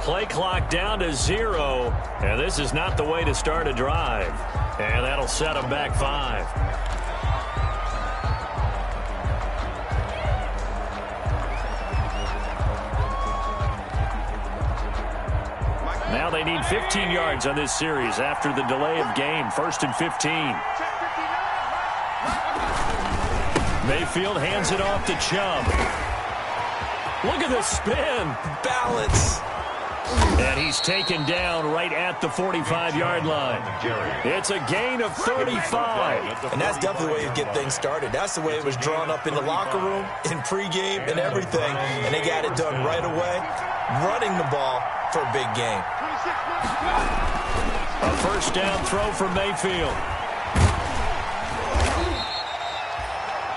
Play clock down to 0, and this is not the way to start a drive. And that'll set them back 5. Now they need 15 yards on this series after the delay of game. 1st and 15. Mayfield hands it off to Chubb. Look at the spin. Balance. And he's taken down right at the 45-yard line. It's a gain of 35. And that's definitely the way you get things started. That's the way it was drawn up in the locker room, in pregame, and everything. And they got it done right away, running the ball for a big game. A first down throw from Mayfield.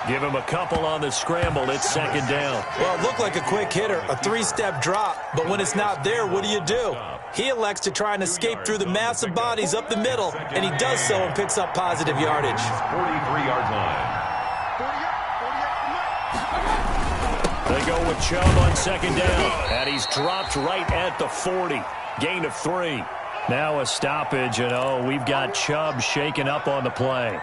Give him a couple on the scramble. It's 2nd down. Well, it looked like a quick hitter, a 3-step drop. But when it's not there, what do? He elects to try and escape through the massive bodies up the middle, and he does so and picks up positive yardage. 43-yard line. They go with Chubb on 2nd down, and he's dropped right at the 40. Gain of 3. Now a stoppage, and we've got Chubb shaken up on the play.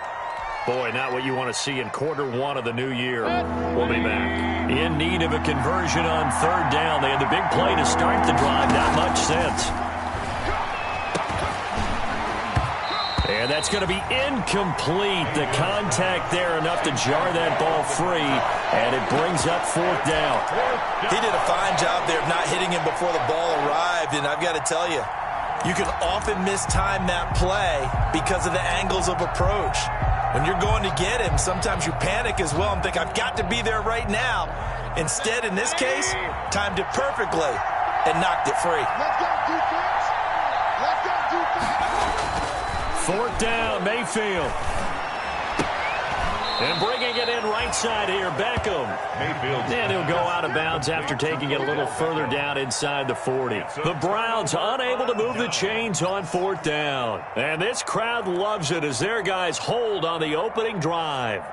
Boy, not what you want to see in quarter 1 of the new year. We'll be back. In need of a conversion on 3rd down. They had the big play to start the drive. Not much sense. And that's going to be incomplete. The contact there enough to jar that ball free. And it brings up 4th down. He did a fine job there of not hitting him before the ball arrived. And I've got to tell you, you can often mistime that play because of the angles of approach. When you're going to get him, sometimes you panic as well and think, I've got to be there right now. Instead, in this case, timed it perfectly and knocked it free. Let's go, defense. Let's go, defense. 4th down, Mayfield. And bringing it in right side here, Beckham. And he'll go out of bounds after taking it a little further down inside the 40. The Browns unable to move the chains on 4th down. And this crowd loves it as their guys hold on the opening drive.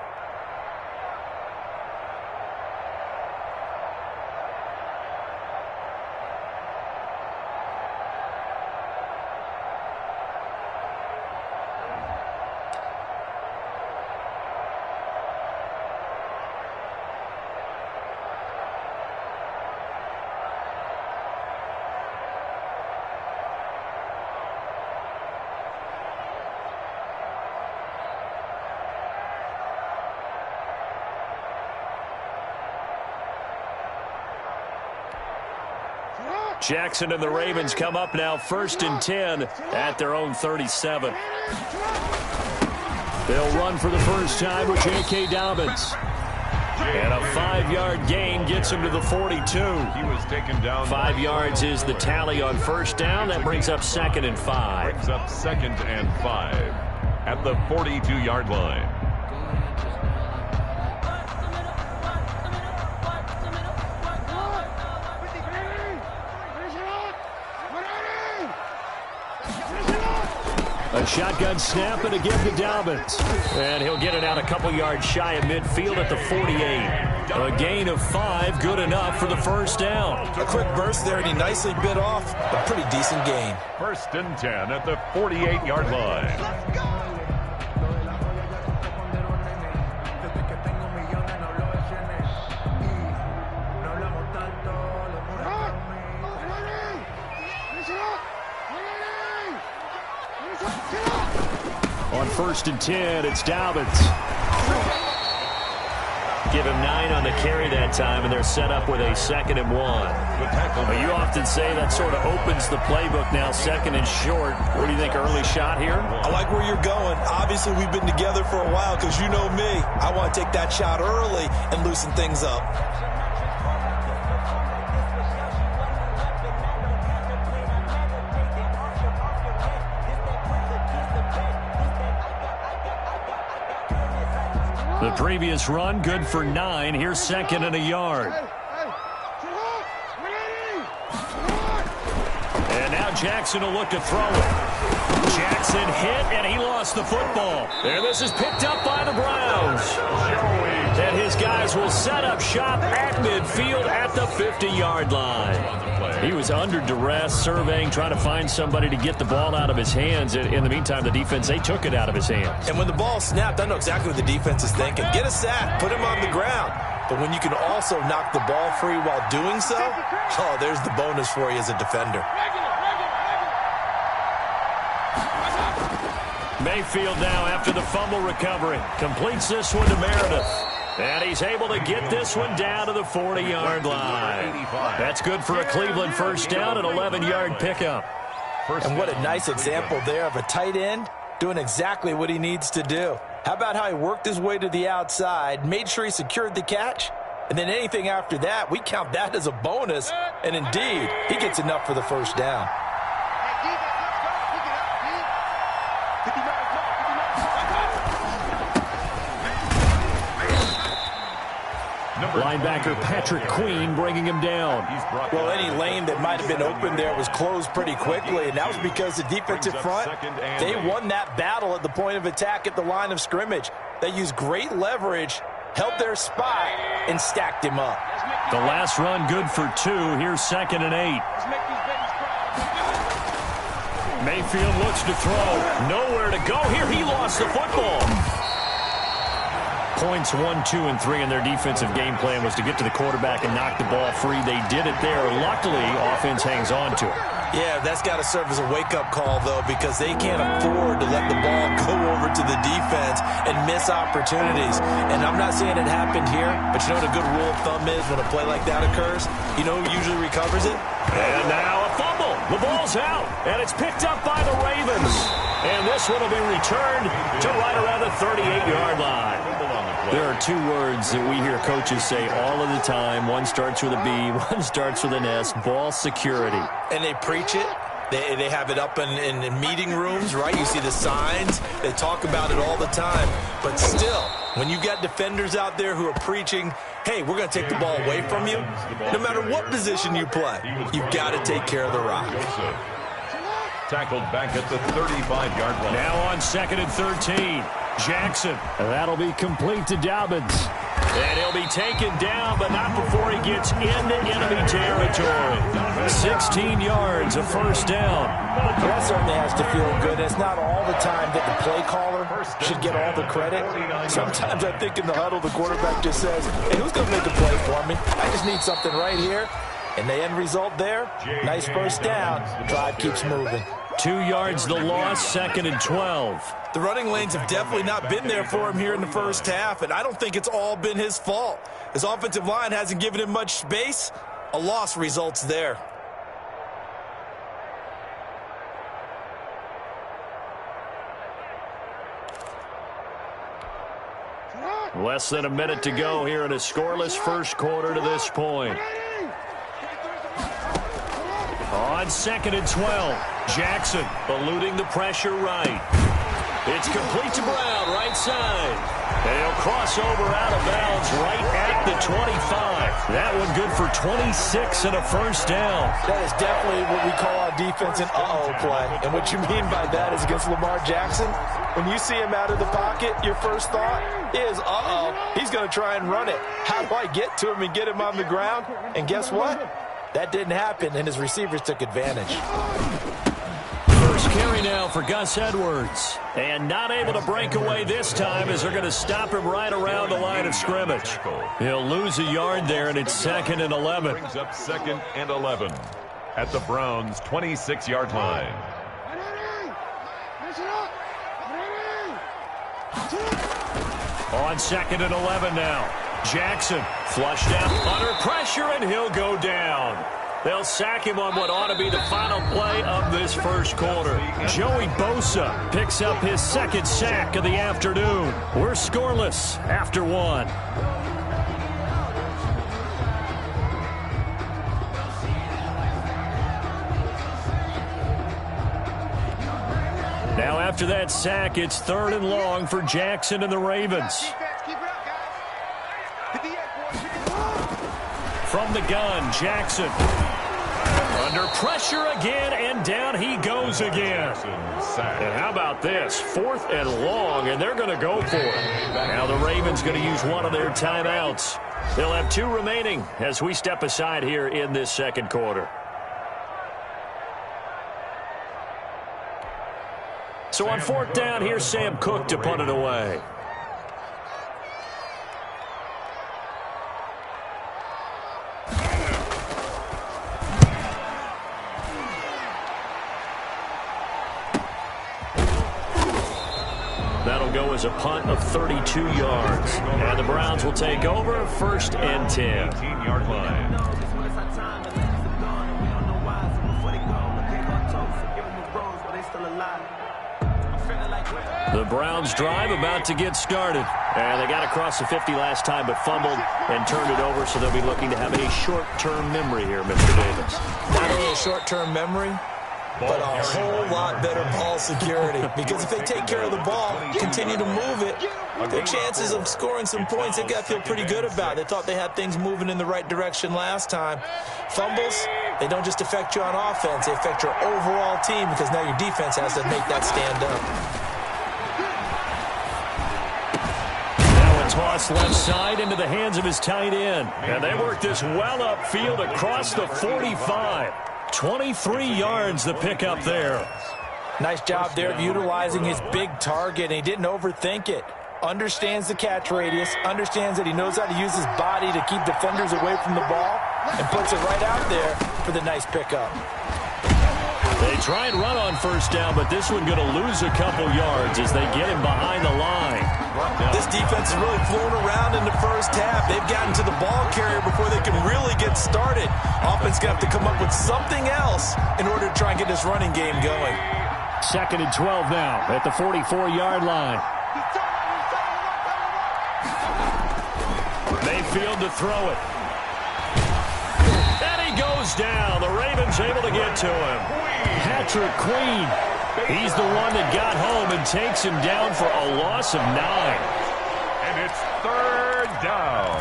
Jackson and the Ravens come up now 1st and 10 at their own 37. They'll run for the first time with J.K. Dobbins. And a 5-yard gain gets him to the 42. He was taken down. 5 yards is the tally on 1st down. That brings up 2nd and 5. Brings up 2nd and 5 at the 42-yard line. A shotgun snap and a give to Dobbins. And he'll get it out a couple yards shy of midfield at the 48. A gain of 5, good enough for the first down. A quick burst there, and he nicely bit off a pretty decent gain. 1st and 10 at the 48-yard line. On 1st and 10, it's Dobbins. Give him 9 on the carry that time, and they're set up with a 2nd and 1. But you often say that sort of opens the playbook now, 2nd and short. What do you think, early shot here? I like where you're going. Obviously, we've been together for a while because you know me. I want to take that shot early and loosen things up. The previous run, good for 9. Here's 2nd and a yard. And now Jackson will look to throw it. Jackson hit, and he lost the football. And this is picked up by the Browns. And his guys will set up shop at midfield at the 50-yard line. He was under duress, surveying, trying to find somebody to get the ball out of his hands. In the meantime, the defense, they took it out of his hands. And when the ball snapped, I know exactly what the defense is thinking. Get a sack, put him on the ground. But when you can also knock the ball free while doing so, oh, there's the bonus for you as a defender. Mayfield now after the fumble recovery. Completes this one to Meredith. And he's able to get this one down to the 40-yard line. That's good for a Cleveland first down, an 11-yard pickup. And what a nice example there of a tight end doing exactly what he needs to do. How about how he worked his way to the outside, made sure he secured the catch, and then anything after that, we count that as a bonus. And indeed, he gets enough for the first down. Linebacker Patrick Queen bringing him down. Well, any lane that might have been open there was closed pretty quickly, and that was because the defensive front, they won that battle at the point of attack at the line of scrimmage. They used great leverage, held their spot, and stacked him up. The last run good for 2. Here's 2nd and 8. Mayfield looks to throw. Nowhere to go here. He lost the football. Points 1, 2, and 3 in their defensive game plan was to get to the quarterback and knock the ball free. They did it there. Luckily, offense hangs on to it. Yeah, that's got to serve as a wake-up call, though, because they can't afford to let the ball go over to the defense and miss opportunities. And I'm not saying it happened here, but you know what a good rule of thumb is when a play like that occurs? You know who usually recovers it? And now a fumble. The ball's out, and it's picked up by the Ravens. And this one will be returned to right around the 38-yard line. There are 2 words that we hear coaches say all of the time. One starts with a B, one starts with an S, ball security. And they preach it. They have it up in meeting rooms, right? You see the signs. They talk about it all the time. But still, when you got defenders out there who are preaching, hey, we're going to take the ball away from you, no matter what position you play, you've got to take care of the rock. Tackled back at the 35-yard line. Now on 2nd and 13. Jackson. That'll be complete to Dobbins. And he'll be taken down, but not before he gets into enemy territory. 16 yards, a first down. That certainly has to feel good. It's not all the time that the play caller should get all the credit. Sometimes I think in the huddle, the quarterback just says, hey, who's going to make a play for me? I just need something right here. And the end result there, nice first down. Drive keeps moving. 2 yards the loss, 2nd and 12. The running lanes have definitely not been there for him here in the first half, and I don't think it's all been his fault. His offensive line hasn't given him much space. A loss results there. Less than a minute to go here in a scoreless first quarter to this point. On 2nd and 12, Jackson eluding the pressure right. It's complete to Brown, right side. And he'll cross over out of bounds right at the 25. That one good for 26 and a first down. That is definitely what we call on defense an uh-oh play. And what you mean by that is against Lamar Jackson, when you see him out of the pocket, your first thought is, uh-oh, he's going to try and run it. How do I get to him and get him on the ground? And guess what? That didn't happen, and his receivers took advantage. First carry now for Gus Edwards. And not able to break away this time as they're going to stop him right around the line of scrimmage. He'll lose a yard there, and it's 2nd and 11. Brings up 2nd and 11 at the Browns' 26-yard line. On 2nd and 11 now. Jackson flushed out under pressure, and he'll go down. They'll sack him on what ought to be the final play of this first quarter. Joey Bosa picks up his 2nd sack of the afternoon. We're scoreless after 1. Now after that sack, it's 3rd and long for Jackson and the Ravens. From the gun, Jackson. Under pressure again, and down he goes again. And how about this? 4th and long, and they're going to go for it. Now the Ravens going to use one of their timeouts. They'll have 2 remaining as we step aside here in this second quarter. So on fourth down, here's Sam Cook to punt it away. That'll go as a punt of 32 yards. And the Browns will take over first and 10. 18-yard line. The Browns drive about to get started. And they got across the 50 last time but fumbled and turned it over, so they'll be looking to have a short-term memory here, Mr. Davis. Not only a short-term memory, but a whole lot better ball security. Because if they take care of the ball, continue to move it, their chances of scoring some points, they've got to feel pretty good about. They thought they had things moving in the right direction last time. Fumbles, they don't just affect you on offense, they affect your overall team because now your defense has to make that stand up. Now a toss left side into the hands of his tight end. And they work this well upfield across the 45. 23 yards the pickup there. Nice job there of utilizing his big target, and he didn't overthink it. Understands the catch radius, understands that he knows how to use his body to keep defenders away from the ball, and puts it right out there for the nice pickup. They try and run on first down, but this one going to lose a couple yards as they get him behind the line. This defense is really flown around in the first half. They've gotten to the ball carrier before they can really get started. Offense going to have to come up with something else in order to try and get this running game going. Second and 12 now at the 44-yard line. Mayfield to throw it. And he goes down. The Ravens able to get to him. Patrick Queen. He's the one that got home and takes him down for a loss of 9. And it's third down.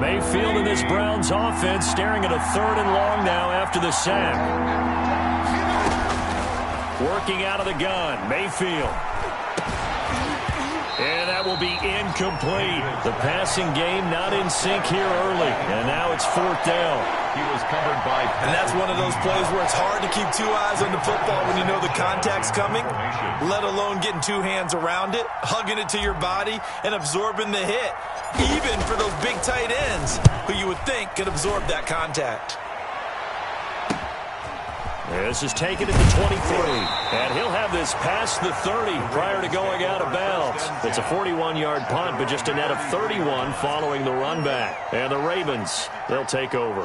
Mayfield in this Browns offense staring at a third and long now after the sack. Working out of the gun, Mayfield. And that will be incomplete. The passing game not in sync here early. And now it's fourth down. He was covered by... And that's one of those plays where it's hard to keep two eyes on the football when you know the contact's coming, let alone getting two hands around it, hugging it to your body, and absorbing the hit. Even for those big tight ends who you would think could absorb that contact. This is taken at the 23. And he'll have this past the 30 prior to going out of bounds. It's a 41-yard punt, but just a net of 31 following the run back. And the Ravens, they'll take over.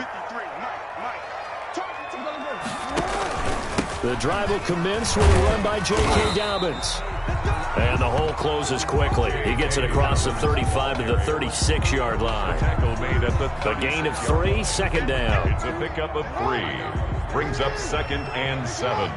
The drive will commence with a run by J.K. Dobbins. And the hole closes quickly. He gets it across the 35 to the 36-yard line. Tackle made at the gain of 3, second down. It's a pickup of 3. Brings up second and 7.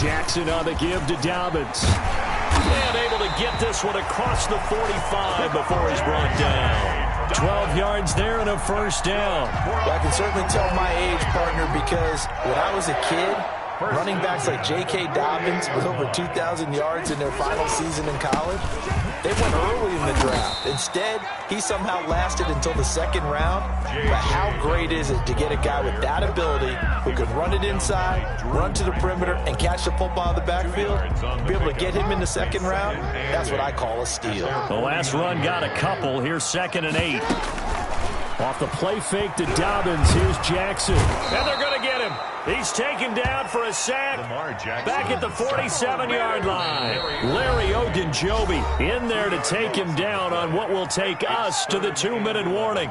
Jackson on the give to Dobbins. And able to get this one across the 45 before he's brought down. 12 yards there and a first down. Well, I can certainly tell my age, partner, because when I was a kid, running backs like J.K. Dobbins with over 2,000 yards in their final season in college, they went early in the draft. Instead, he somehow lasted until the second round. But how great is it to get a guy with that ability who can run it inside, run to the perimeter, and catch the football in the backfield? Be able to get him in the second round, that's what I call a steal. The last run got a couple. Here's second and 8. Off the play fake to Dobbins, here's Jackson. And they're going to get him. He's taken down for a sack. Back at the 47-yard line. Larry Ogunjobi in there to take him down on what will take us to the 2-minute warning.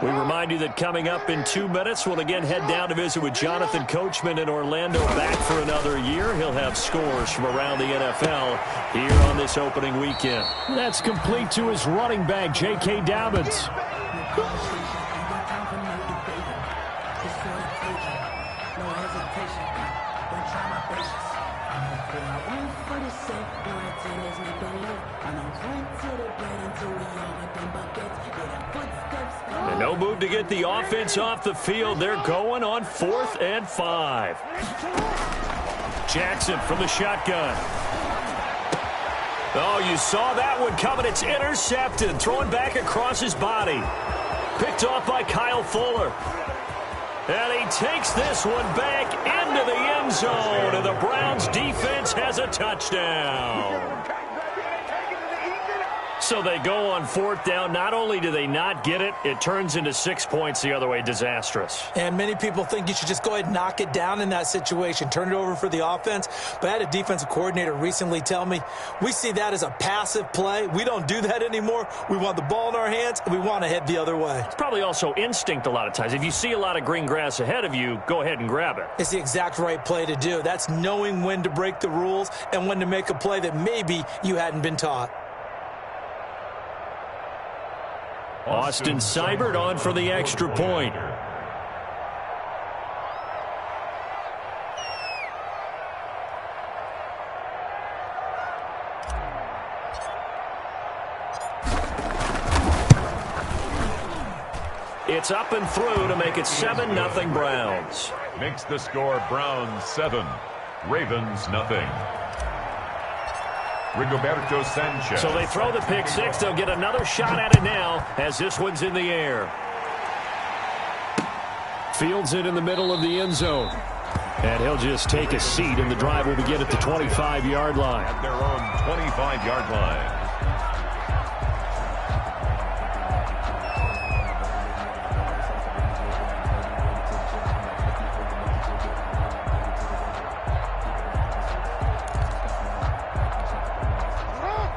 We remind you that coming up in 2 minutes, we'll again head down to visit with Jonathan Coachman in Orlando, back for another year. He'll have scores from around the NFL here on this opening weekend. That's complete to his running back, J.K. Dobbins. And no move to get the offense off the field. They're going on 4th and 5. Jackson from the shotgun. Oh, you saw that one coming. It's intercepted. Thrown back across his body. Picked off by Kyle Fuller. And he takes this one back into the end zone. And the Browns defense has a touchdown. So they go on fourth down. Not only do they not get it, it turns into 6 points the other way. Disastrous. And many people think you should just go ahead and knock it down in that situation. Turn it over for the offense. But I had a defensive coordinator recently tell me, we see that as a passive play. We don't do that anymore. We want the ball in our hands, and we want to head the other way. It's probably also instinct a lot of times. If you see a lot of green grass ahead of you, go ahead and grab it. It's the exact right play to do. That's knowing when to break the rules and when to make a play that maybe you hadn't been taught. Austin Seibert on for the extra point. It's up and through to make it 7-0 Browns. Makes the score Browns 7, Ravens nothing. Rigoberto Sanchez. So they throw the pick six. They'll get another shot at it now as this one's in the air. Fields it in the middle of the end zone. And he'll just take a seat, and the drive will begin at the 25-yard line. At their own 25-yard line.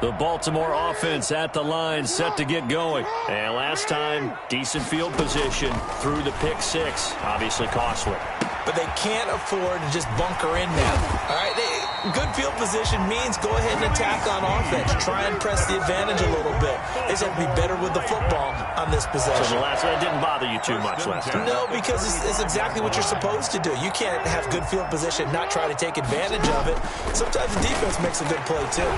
The Baltimore offense at the line, set to get going. And last time, decent field position through the pick six. Obviously costly. But they can't afford to just bunker in now. All right, good field position means go ahead and attack on offense. Try and press the advantage a little bit. They just have to be better with the football on this possession. So the last one didn't bother you too much last time? No, because it's exactly what you're supposed to do. You can't have good field position, not try to take advantage of it. Sometimes the defense makes a good play, too.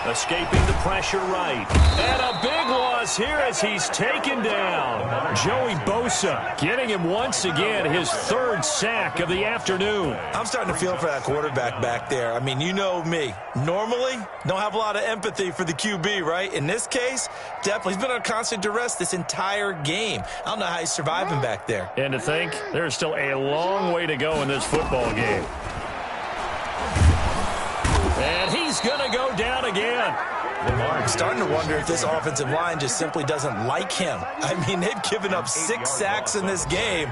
Escaping the pressure right. And a big loss here as he's taken down. Joey Bosa getting him once again, his third sack of the afternoon. I'm starting to feel for that quarterback back there. I mean, you know me. Normally, don't have a lot of empathy for the QB, right? In this case, definitely. He's been on constant duress this entire game. I don't know how he's surviving back there. And to think, there's still a long way to go in this football game. And he's going to go down again. I'm starting to wonder if this offensive line just simply doesn't like him. I mean, they've given up 6 sacks in this game.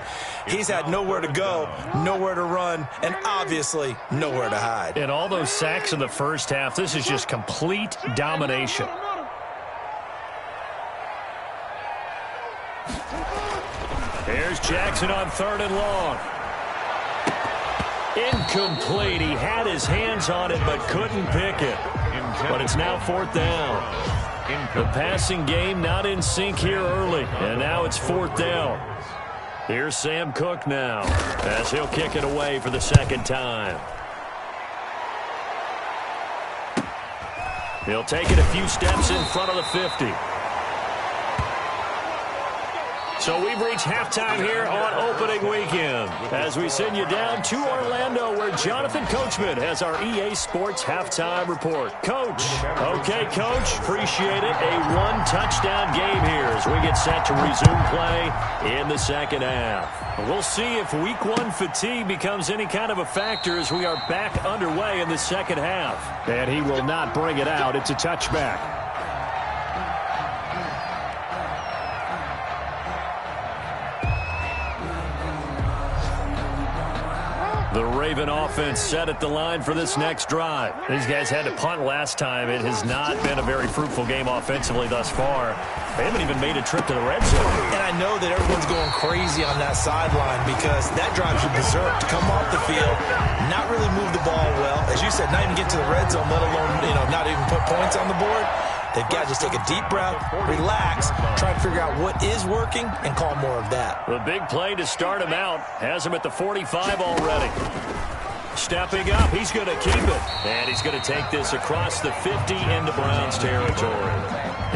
He's had nowhere to go, nowhere to run, and obviously nowhere to hide. And all those sacks in the first half, this is just complete domination. Here's Jackson on 3rd and long. Incomplete. He had his hands on it but couldn't pick it. But it's now 4th down. The passing game not in sync here early. And now it's 4th down. Here's Sam Cook now as he'll kick it away for the second time. He'll take it a few steps in front of the 50. So we've reached halftime here on opening weekend as we send you down to Orlando where Jonathan Coachman has our EA Sports halftime report. Coach. Okay, Coach. Appreciate it. A 1-touchdown game here as we get set to resume play in the second half. We'll see if week 1 fatigue becomes any kind of a factor as we are back underway in the second half. And he will not bring it out. It's a touchback. The Raven offense set at the line for this next drive. These guys had to punt last time. It has not been a very fruitful game offensively thus far. They haven't even made a trip to the red zone. And I know that everyone's going crazy on that sideline because that drive should berserk to come off the field, not really move the ball well. As you said, not even get to the red zone, let alone, not even put points on the board. They've got to just take a deep breath, relax, try to figure out what is working, and call more of that. The big play to start him out has him at the 45 already. Stepping up, he's going to keep it. And he's going to take this across the 50 into Browns territory.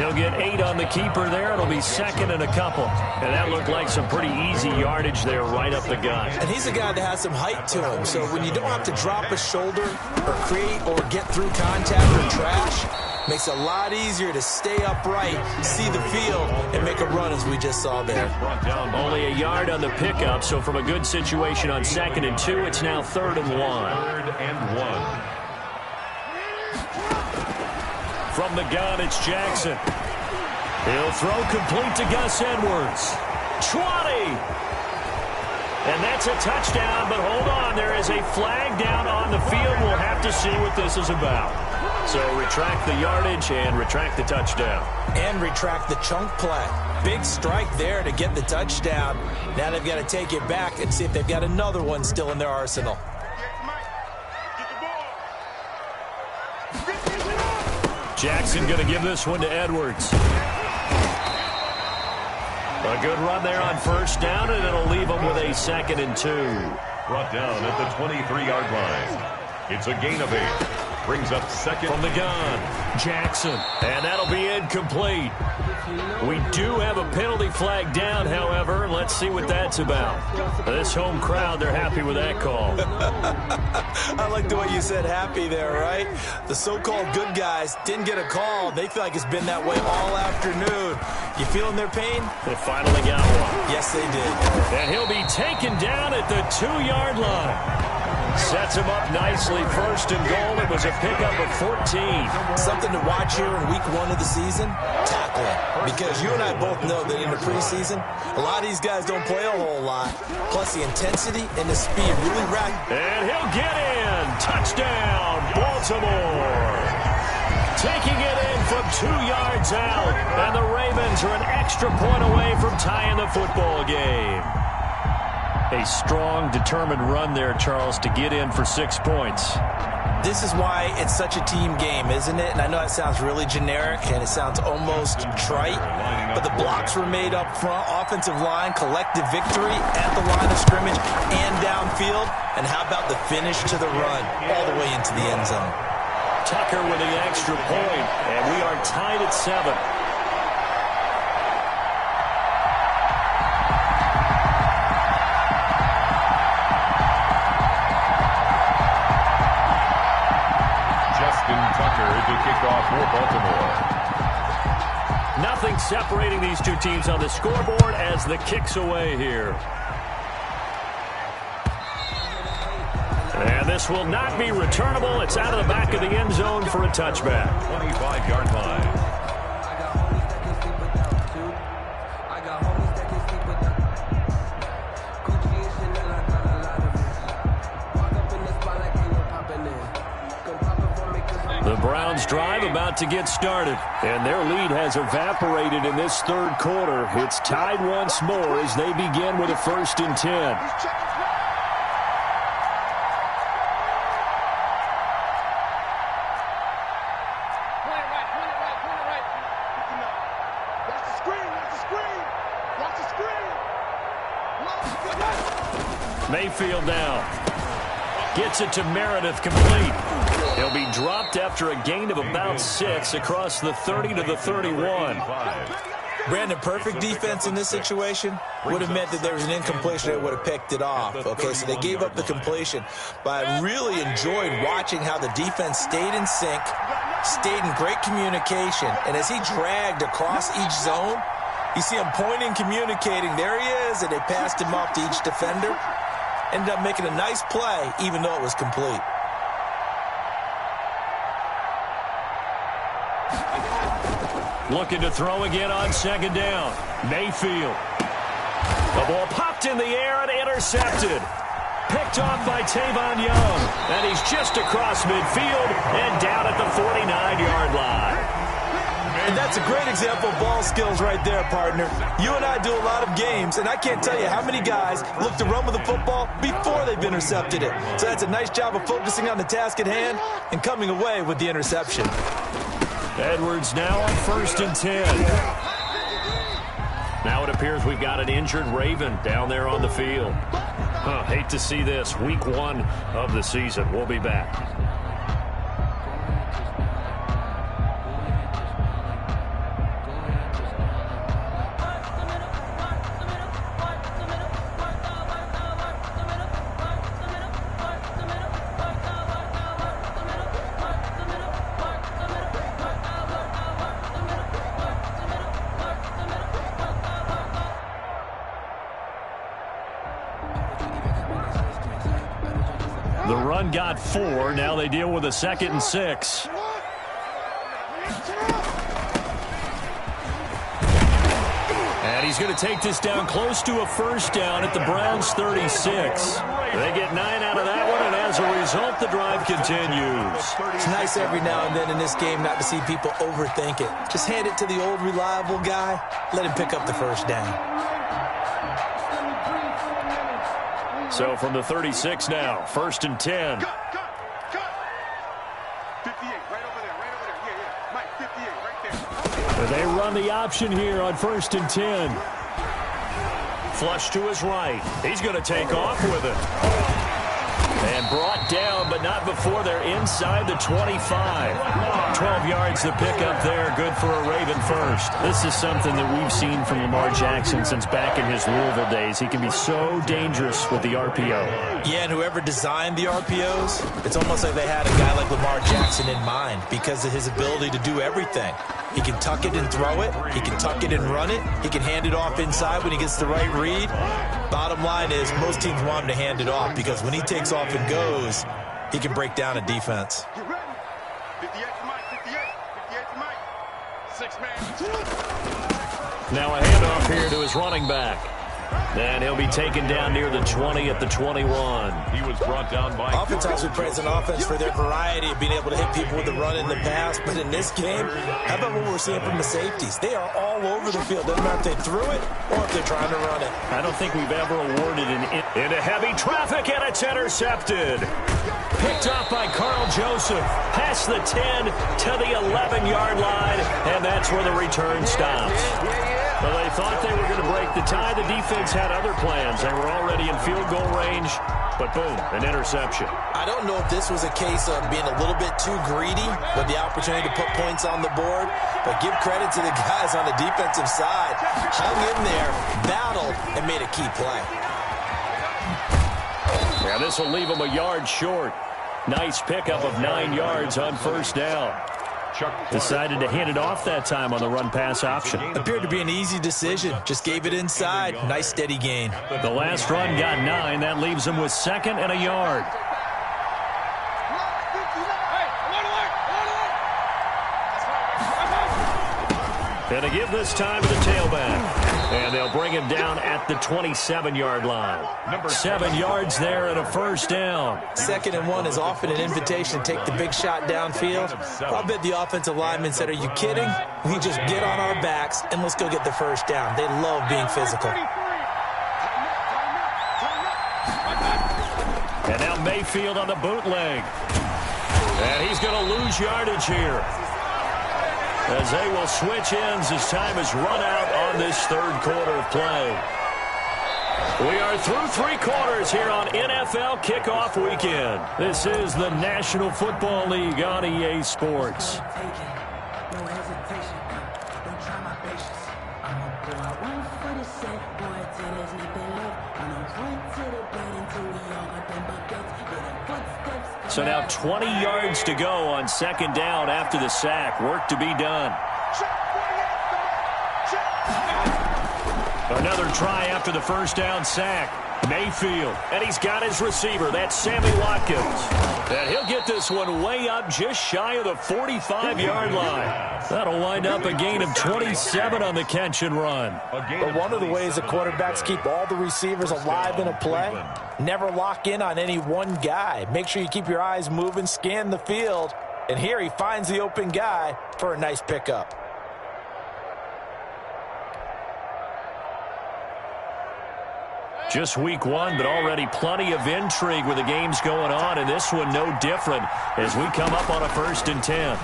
He'll get 8 on the keeper there. It'll be second and a couple. And that looked like some pretty easy yardage there right up the gut. And he's a guy that has some height to him. So when you don't have to drop a shoulder or create or get through contact or trash, makes it a lot easier to stay upright, see the field, and make a run as we just saw there. Only a yard on the pickup, so from a good situation on 2nd and 2, it's now 3rd and 1. 3rd and 1. From the gun, it's Jackson. He'll throw complete to Gus Edwards. 20! And that's a touchdown, but hold on. There is a flag down on the field. We'll have to see what this is about. So retract the yardage and retract the touchdown. And retract the chunk play. Big strike there to get the touchdown. Now they've got to take it back and see if they've got another one still in their arsenal. Jackson going to give this one to Edwards. A good run there on 1st down, and it'll leave them with a 2nd and 2. Brought down at the 23-yard line. It's a gain of 8. Brings up 2nd. From the gun, Jackson. And that'll be incomplete. We do have a penalty flag down, however. Let's see what that's about. This home crowd, they're happy with that call. I like the way you said happy there, right? The so-called good guys didn't get a call. They feel like it's been that way all afternoon. You feeling their pain? They finally got one. Yes, they did. And he'll be taken down at the 2-yard line. Sets him up nicely. 1st and goal. It was a pickup of 14. Something to watch here in week 1 of the season, tackling. Because you and I both know that in the preseason, a lot of these guys don't play a whole lot. Plus the intensity and the speed really rack. And he'll get in. Touchdown, Baltimore. Taking it in from 2 yards out. And the Ravens are an extra point away from tying the football game. A strong, determined run there, Charles, to get in for 6 points. This is why it's such a team game, isn't it? And I know it sounds really generic and it sounds almost trite, but the blocks were made up front, offensive line, collective victory at the line of scrimmage and downfield. And how about the finish to the run all the way into the end zone? Tucker with the extra point, and we are tied at 7. For Baltimore. Nothing separating these two teams on the scoreboard as the kick's away here. And this will not be returnable. It's out of the back of the end zone for a touchback. 25-yard line. The Browns drive about to get started, and their lead has evaporated in this 3rd quarter. It's tied once more as they begin with a 1st and 10. Mayfield now gets it to Meredith, complete. He'll be dropped after a gain of about 6 across the 30 to the 31. Brandon, perfect defense in this situation would have meant that there was an incompletion that would have picked it off. Okay, so they gave up the completion. But I really enjoyed watching how the defense stayed in sync, stayed in great communication. And as he dragged across each zone, you see him pointing, communicating. There he is, and they passed him off to each defender. Ended up making a nice play, even though it was complete. Looking to throw again on 2nd down. Mayfield. The ball popped in the air and intercepted. Picked off by Tavon Young. And he's just across midfield and down at the 49-yard line. And that's a great example of ball skills right there, partner. You and I do a lot of games, and I can't tell you how many guys look to run with the football before they've intercepted it. So that's a nice job of focusing on the task at hand and coming away with the interception. Edwards now on 1st and 10. Now it appears we've got an injured Raven down there on the field. Hate to see this. Week 1 of the season. We'll be back. The run got 4. Now they deal with a 2nd and 6. And he's going to take this down close to a first down at the Browns' 36. They get 9 out of that one, and as a result, the drive continues. It's nice every now and then in this game not to see people overthink it. Just hand it to the old reliable guy. Let him pick up the first down. So from the 36 now, 1st and 10. Cut. 58, right over there. Yeah. Mike, 58, right there. They run the option here on 1st and 10. Flush to his right. He's going to take off with it. And brought down, but not before they're inside the 25. 12 yards to pick up there. Good for a Raven first. This is something that we've seen from Lamar Jackson since back in his Louisville days. He can be so dangerous with the RPO. Yeah, and whoever designed the RPOs, it's almost like they had a guy like Lamar Jackson in mind because of his ability to do everything. He can tuck it and throw it. He can tuck it and run it. He can hand it off inside when he gets the right read. Bottom line is most teams want him to hand it off because when he takes off and goes, he can break down a defense. Get ready. 58 to Mike. 58 to Mike. 6-man. Now a handoff here to his running back. And he'll be taken down near the 20 at the 21. He was brought down by... Oftentimes we praise an offense for their variety of being able to hit people with the run in the pass. But in this game, how about what we're seeing from the safeties? They are all over the field. Doesn't matter if they threw it or if they're trying to run it. I don't think we've ever awarded into heavy traffic, and it's intercepted. Picked up by Carl Joseph. Past the 10 to the 11-yard line, and that's where the return stops. Well, they thought they were going to break the tie. The defense had other plans. They were already in field goal range, but boom, an interception. I don't know if this was a case of being a little bit too greedy with the opportunity to put points on the board, but give credit to the guys on the defensive side. Hung in there, battled, and made a key play. Yeah, this will leave them a yard short. Nice pickup of 9 yards on first down. Decided to hand it off that time on the run-pass option. Appeared to be an easy decision. Just gave it inside. Nice steady gain. The last run got 9. That leaves him with 2nd and a yard. And to give this time to the tailback. And they'll bring him down at the 27-yard line. 7 yards there and a first down. 2nd and 1 is often an invitation to take the big shot downfield. I'll bet the offensive lineman said, are you kidding? We just get on our backs and let's go get the first down. They love being physical. And now Mayfield on the bootleg. And he's going to lose yardage here, as they will switch ends as time is run out on this 3rd quarter of play. We are through 3 quarters here on NFL Kickoff Weekend. This is the National Football League on EA Sports. So now 20 yards to go on 2nd down after the sack. Work to be done. Another try after the first down sack. Mayfield, and he's got his receiver. That's Sammy Watkins. And he'll get this one way up just shy of the 45-yard line. That'll wind up a gain of 27 on the catch and run. But one of the ways the quarterbacks keep all the receivers alive in a play, never lock in on any one guy. Make sure you keep your eyes moving, scan the field. And here he finds the open guy for a nice pickup. Just week 1, but already plenty of intrigue with the games going on, and this one no different as we come up on a 1st and 10.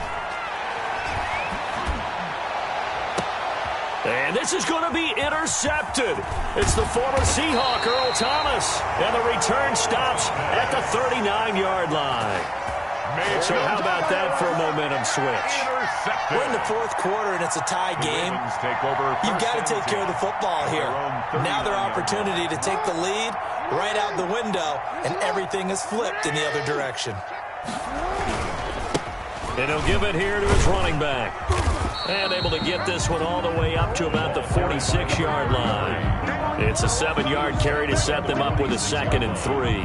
And this is going to be intercepted. It's the former Seahawk, Earl Thomas, and the return stops at the 39-yard line. So how about that for a momentum switch? We're in the 4th quarter, and it's a tie game. You've got to take care of the football here. Now their opportunity to take the lead right out the window, and everything is flipped in the other direction. And he'll give it here to his running back. And able to get this one all the way up to about the 46-yard line. It's a 7-yard carry to set them up with a 2nd and 3.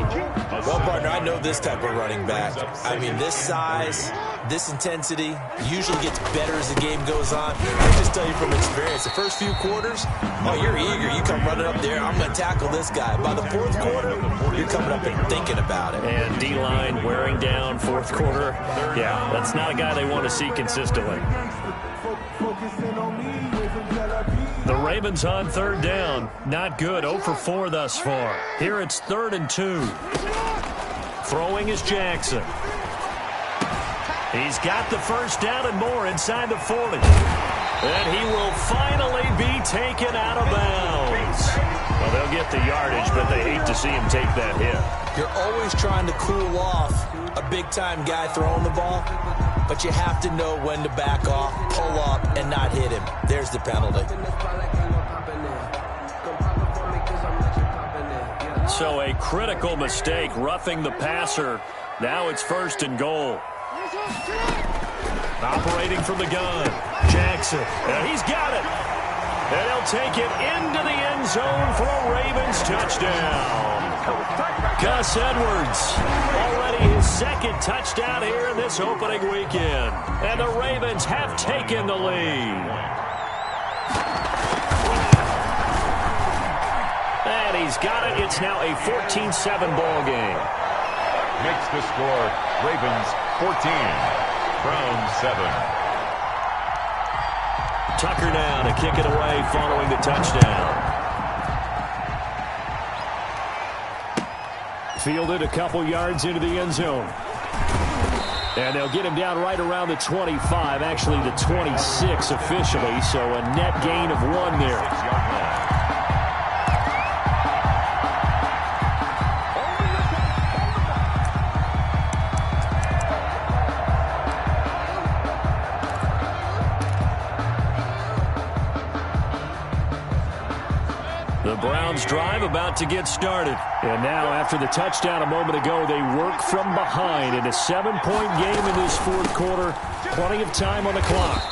Well, partner, I know this type of running back. I mean, this size, this intensity usually gets better as the game goes on. I just tell you from experience, the first few quarters, oh, you're eager. You come running up there, I'm going to tackle this guy. By the fourth quarter, you're coming up and thinking about it. And D-line wearing down fourth quarter. Yeah, that's not a guy they want to see consistently. The Ravens on 3rd down. Not good. 0 for 4 thus far. Here it's 3rd and 2. Throwing is Jackson. He's got the first down and more inside the 40. And he will finally be taken out of bounds. Well, they'll get the yardage, but they hate to see him take that hit. You're always trying to cool off a big-time guy throwing the ball, but you have to know when to back off, pull up, and not hit him. There's the penalty. So a critical mistake, roughing the passer. Now it's 1st and goal. Operating from the gun, Jackson. And he's got it. And he'll take it into the end zone for a Ravens touchdown. Gus Edwards, already his 2nd touchdown here in this opening weekend. And the Ravens have taken the lead. And he's got it. It's now a 14-7 ball game. Makes the score Ravens 14, Browns 7. Tucker now to kick it away following the touchdown. Fielded a couple yards into the end zone. And they'll get him down right around the 25, actually the 26 officially, so a net gain of 1 there. 6-yard line. The Browns drive about to get started. And now, after the touchdown a moment ago, they work from behind in a 7-point game in this fourth quarter. Plenty of time on the clock.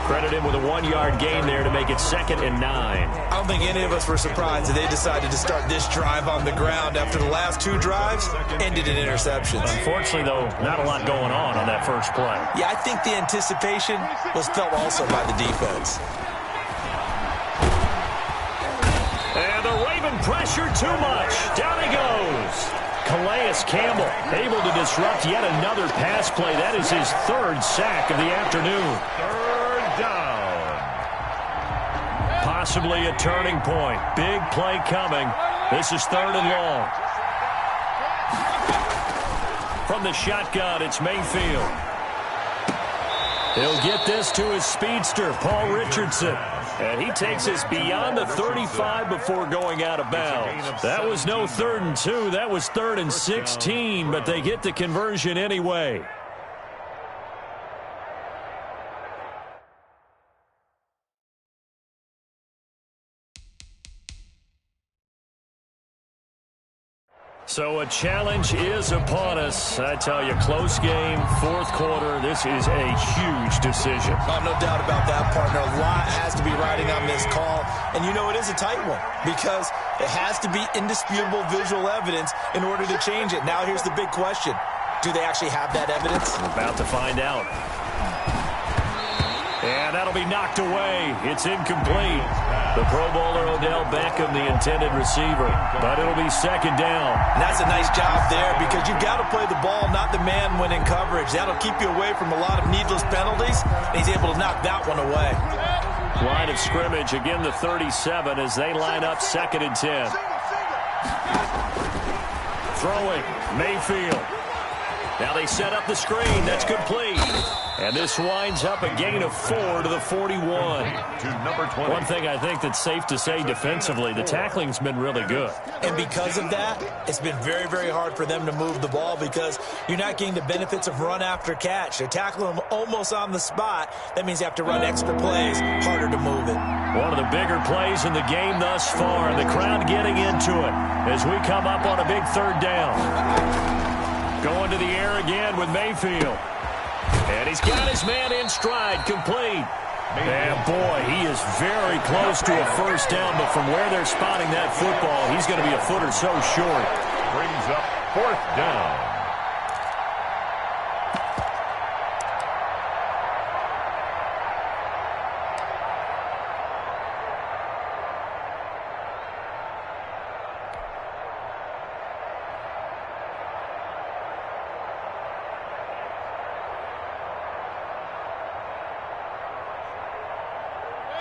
Credit him with a 1-yard gain there to make it 2nd and 9. I don't think any of us were surprised that they decided to start this drive on the ground after the last 2 drives ended in interceptions. Unfortunately, though, not a lot going on that first play. Yeah, I think the anticipation was felt also by the defense. And the Raven pressure too much. Down he goes. Calais Campbell able to disrupt yet another pass play. That is his 3rd sack of the afternoon. 3rd down. Possibly a turning point. Big play coming. This is 3rd and long. From the shotgun, it's Mayfield. He'll get this to his speedster, Paul Richardson. And he takes us beyond the 35 before going out of bounds. That was no 3rd and 2. That was 3rd and 16, but they get the conversion anyway. So a challenge is upon us. I tell you, close game, fourth quarter. This is a huge decision. Oh, no doubt about that, partner. A lot has to be riding on this call. And you know it is a tight one because it has to be indisputable visual evidence in order to change it. Now here's the big question. Do they actually have that evidence? We're about to find out. And that'll be knocked away. It's incomplete. The Pro Bowler Odell Beckham, the intended receiver. But it'll be 2nd down. And that's a nice job there because you've got to play the ball, not the man when in coverage. That'll keep you away from a lot of needless penalties. And he's able to knock that one away. Line of scrimmage, again the 37 as they line up 2nd and 10. Throwing, Mayfield. Now they set up the screen. That's complete. And this winds up a gain of 4 to the 41. To number 20. One thing I think that's safe to say defensively, the tackling's been really good. And because of that, it's been very, very hard for them to move the ball because you're not getting the benefits of run after catch. They're tackling them almost on the spot. That means you have to run extra plays, harder to move it. One of the bigger plays in the game thus far. The crowd getting into it as we come up on a big 3rd down. Going to the air again with Mayfield. And he's got his man in stride, complete. And boy, he is very close to a first down, but from where they're spotting that football, he's going to be a foot or so short. Brings up 4th down.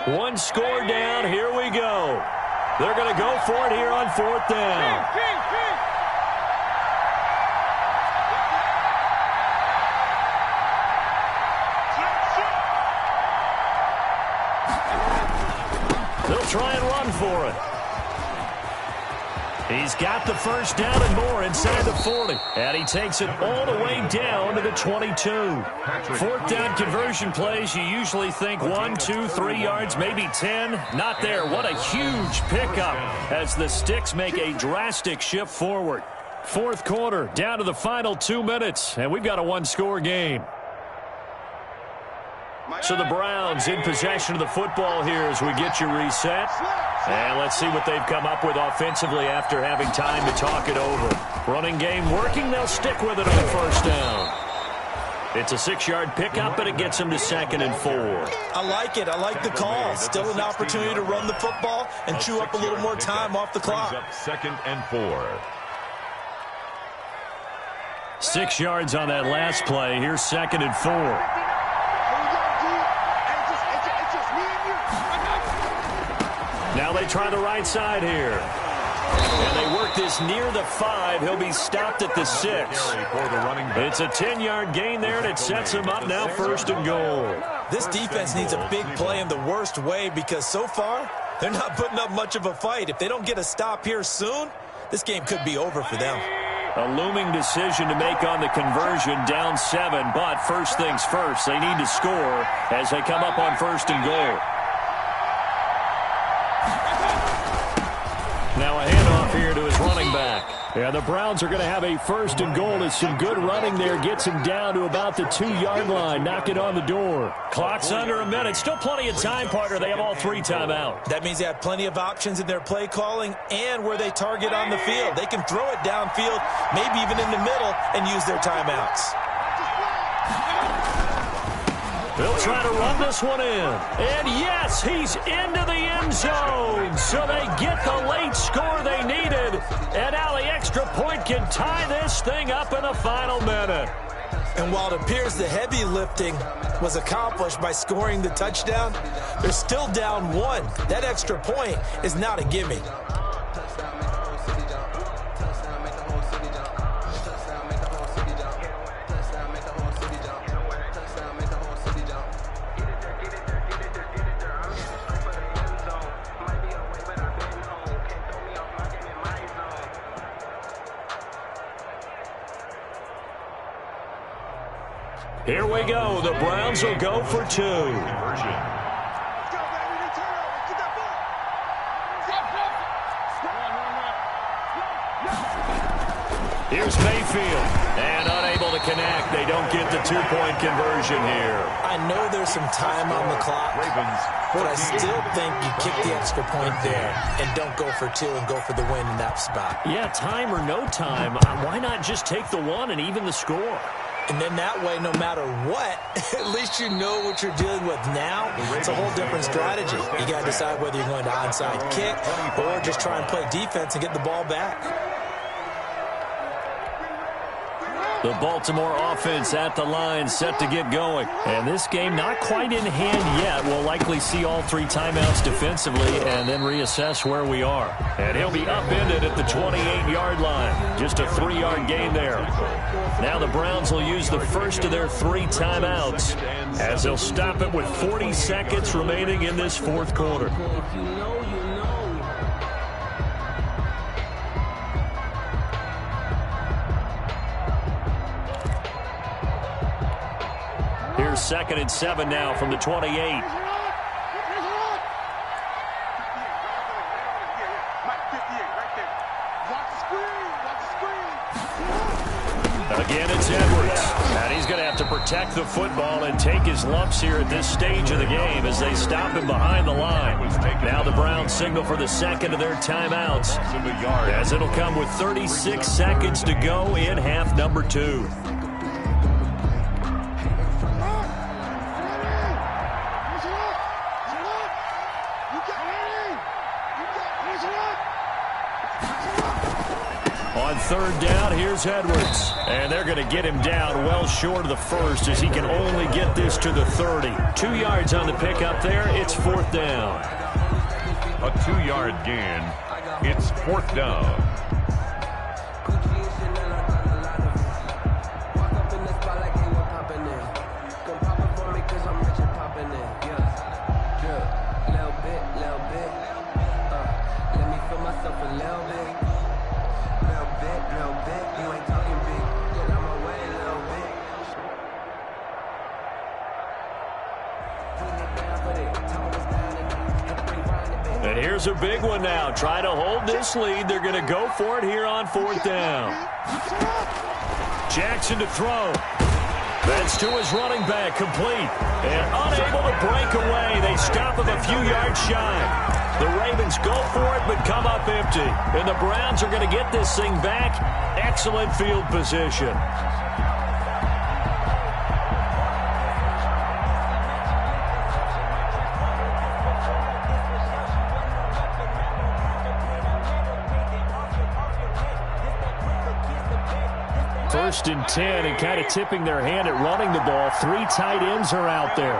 One score down. Here we go. They're going to go for it here on 4th down. They'll try and run for it. He's got the first down and more inside the 40. And he takes it all the way down to the 22. 4th down conversion plays, you usually think 1, 2, 3 yards, maybe 10. Not there. What a huge pickup as the Sticks make a drastic shift forward. 4th quarter, down to the final 2 minutes, and we've got a one-score game. So the Browns in possession of the football here as we get you reset. And let's see what they've come up with offensively after having time to talk it over. Running game working. They'll stick with it on 1st down. It's a 6-yard pickup, and it gets them to 2nd and 4. I like it. I like the call. Still an opportunity to run the football and chew up a little more time off the clock. 2nd and 4. 6 yards on that last play. Here's 2nd and 4. Now they try the right side here. And they work this near the 5. He'll be stopped at the 6. It's a 10-yard gain there, and it sets him up now 1st and goal. This defense needs a big play in the worst way because so far they're not putting up much of a fight. If they don't get a stop here soon, this game could be over for them. A looming decision to make on the conversion, down 7. But first things first, they need to score as they come up on 1st and goal. Now a handoff here to his running back. Yeah, the Browns are going to have a 1st and goal as some good running there gets him down to about the 2-yard line. Knock it on the door. Clock's under a minute. Still plenty of time, partner. They have all 3 timeouts. That means they have plenty of options in their play calling and where they target on the field. They can throw it downfield, maybe even in the middle, and use their timeouts. They'll try to run this one in. And yes, he's into the end zone. So they get the late score they needed. And now the extra point can tie this thing up in the final minute. And while it appears the heavy lifting was accomplished by scoring the touchdown, they're still down 1. That extra point is not a gimme. Here we go. The Browns will go for 2. Here's Mayfield. And unable to connect. They don't get the 2-point conversion here. I know there's some time on the clock, but I still think you kick the extra point there and don't go for 2 and go for the win in that spot. Yeah, time or no time. Why not just take the 1 and even the score? And then that way, no matter what, at least you know what you're dealing with now. It's a whole different strategy. You got to decide whether you're going to onside kick or just try and play defense and get the ball back. The Baltimore offense at the line, set to get going. And this game not quite in hand yet. We'll likely see all 3 timeouts defensively and then reassess where we are. And he'll be upended at the 28-yard line. Just a 3-yard gain there. Now the Browns will use the first of their 3 timeouts as they'll stop it with 40 seconds remaining in this 4th quarter. Here's 2nd and 7 now from the 28. Again, it's Edwards. And he's going to have to protect the football and take his lumps here at this stage of the game as they stop him behind the line. Now the Browns signal for the second of their timeouts, as it'll come with 36 seconds to go in half number 2. On third down, here's Edwards. And they're going to get him down well short of the first as he can only get this to the 30. 2 yards on the pickup there. It's fourth down. A 2-yard gain. It's fourth down. And here's a big one now. Try to hold this lead. They're going to go for it here on fourth down. Jackson to throw. That's to his running back, complete. And unable to break away. They stop him a few yards shy. The Ravens go for it but come up empty. And the Browns are going to get this thing back. Excellent field position. First and 10, and kind of tipping their hand at running the ball. 3 tight ends are out there.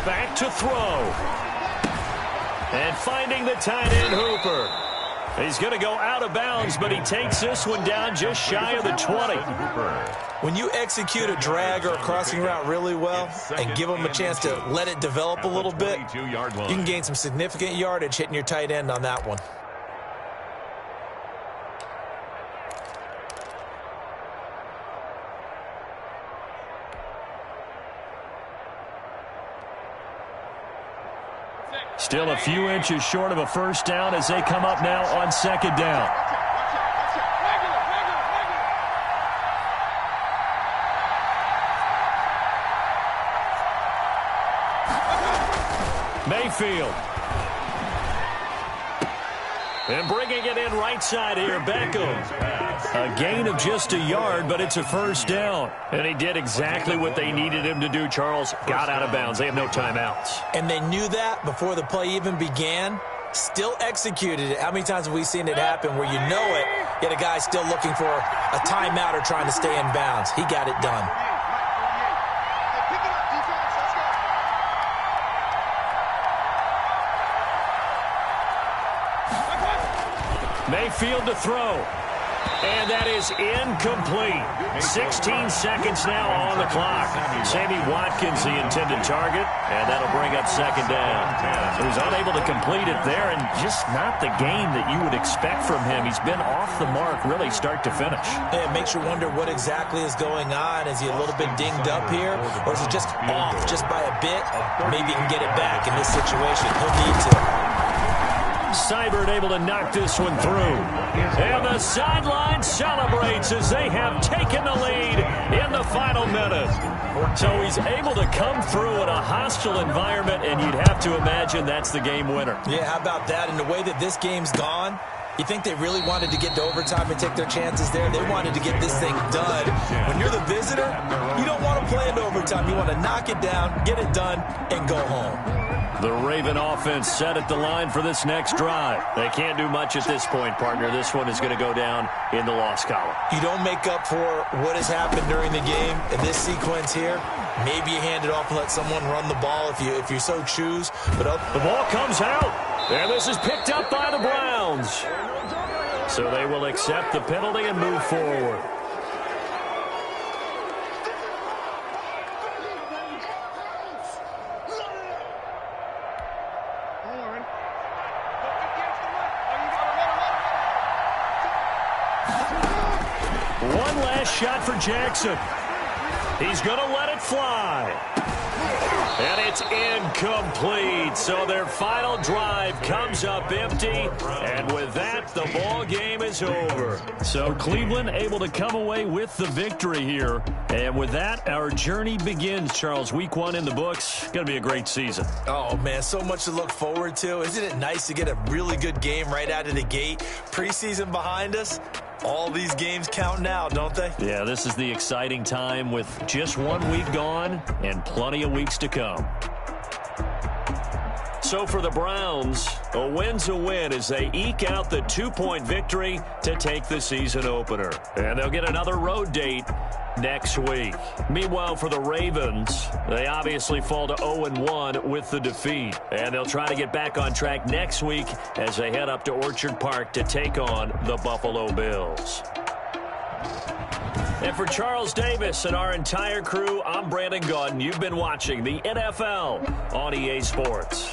Back to throw. And finding the tight end Hooper. He's going to go out of bounds, but he takes this one down just shy of the 20. When you execute a drag or a crossing route really well and give them a chance to let it develop a little bit, you can gain some significant yardage hitting your tight end on that one. Still a few inches short of a first down as they come up now on second down. Mayfield. And bringing it in right side here, Beckham. A gain of just a yard, but it's a first down. And he did exactly what they needed him to do, Charles. Got out of bounds. They have no timeouts. And they knew that before the play even began. Still executed it. How many times have we seen it happen where you know it, yet a guy's still looking for a timeout or trying to stay in bounds? He got it done. Mayfield to throw. And that is incomplete. 16 seconds now on the clock. Sammy Watkins, the intended target, and that'll bring up second down. He was unable to complete it there, and just not the game that you would expect from him. He's been off the mark really start to finish. Yeah, it makes you wonder what exactly is going on. Is he a little bit dinged up here, or is he just off just by a bit? Maybe he can get it back in this situation. He'll need to. Seibert able to knock this one through. And the sideline celebrates as they have taken the lead in the final minute. So he's able to come through in a hostile environment, and you'd have to imagine that's the game winner. Yeah, how about that? And the way that this game's gone, you think they really wanted to get to overtime and take their chances there? They wanted to get this thing done. When you're the visitor, you don't want to play into overtime. You want to knock it down, get it done, and go home. The Raven offense set at the line for this next drive. They can't do much at this point, partner. This one is going to go down in the loss column. You don't make up for what has happened during the game in this sequence here. Maybe you hand it off and let someone run the ball if you so choose. But the ball comes out, and this is picked up by the Browns. So they will accept the penalty and move forward. One last shot for Jackson. He's going to let it fly. And it's incomplete. So their final drive comes up empty. And with that, the ball game is over. So Cleveland able to come away with the victory here. And with that, our journey begins, Charles. Week 1 in the books. Going to be a great season. Oh, man, so much to look forward to. Isn't it nice to get a really good game right out of the gate? Preseason behind us. All these games count now, don't they? Yeah, this is the exciting time with just 1 week gone and plenty of weeks to come. So for the Browns, a win's a win as they eke out the 2-point victory to take the season opener. And they'll get another road date next week. Meanwhile, for the Ravens, they obviously fall to 0-1 with the defeat. And they'll try to get back on track next week as they head up to Orchard Park to take on the Buffalo Bills. And for Charles Davis and our entire crew, I'm Brandon Gaudin. You've been watching the NFL on EA Sports.